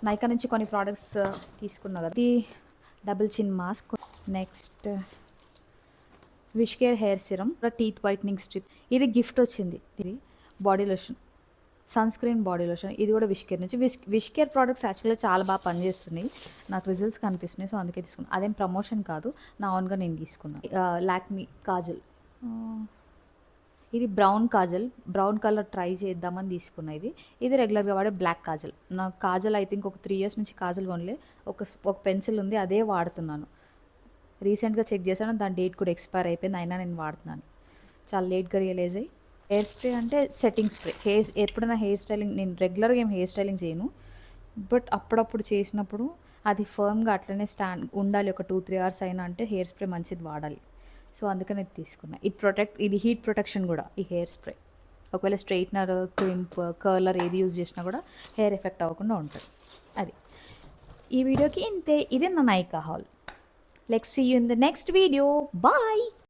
నైకా నుంచి కొన్ని ప్రోడక్ట్స్ తీసుకున్నా కదా. ఇది double chin mask, next Wish Care hair serum, teeth whitening strip. ఇది గిఫ్ట్ వచ్చింది. ఇది body lotion, sunscreen body lotion. ఇది కూడా విష్ కేర్ నుంచి. విష్ కేర్ ప్రోడక్ట్స్ యాక్చువల్గా చాలా బాగా పనిచేస్తున్నాయి, నాకు రిజల్ట్స్ కనిపిస్తున్నాయి. సో అందుకే తీసుకున్నాను. అదేం ప్రమోషన్ కాదు, నా ఓన్గా నేను తీసుకున్నాను. లాక్మీ కాజల్, ఇది brown Kajal, brown colour try చేద్దామని తీసుకున్నా. ఇది రెగ్యులర్గా వాడే బ్లాక్ కాజల్. నాకు కాజల్ ఐ థింక్ ఒక 3 years నుంచి కాజల్ కొనలే. ఒక పెన్సిల్ ఉంది, అదే వాడుతున్నాను. రీసెంట్గా చెక్ చేశాను, దాని డేట్ కూడా ఎక్స్పైర్ అయిపోయింది, అయినా నేను వాడుతున్నాను. చాలా లేట్గా రియలైజ్ అయ్యి. హెయిర్ స్ప్రే అంటే సెట్టింగ్ స్ప్రే. ఎప్పుడైనా హెయిర్ స్టైలింగ్, నేను రెగ్యులర్గా ఏం హెయిర్ స్టైలింగ్ చేయను, బట్ అప్పుడప్పుడు చేసినప్పుడు అది ఫర్మ్గా అట్లనే స్టాండ్ ఉండాలి. ఒక 2-3 hours అయినా అంటే హెయిర్ స్ప్రే మంచిది వాడాలి. సో అందుకని ఇది తీసుకున్నా. ఇది హీట్ ప్రొటెక్షన్ కూడా ఈ హెయిర్ స్ప్రే. ఒకవేళ స్ట్రైట్నర్, క్రింప్, కర్లర్ ఏది యూజ్ చేసినా కూడా హెయిర్ ఎఫెక్ట్ అవ్వకుండా ఉంటుంది. అది ఈ వీడియోకి ఇంతే. ఇదే నా Nykaa hall. Let's see you in the next video. Bye.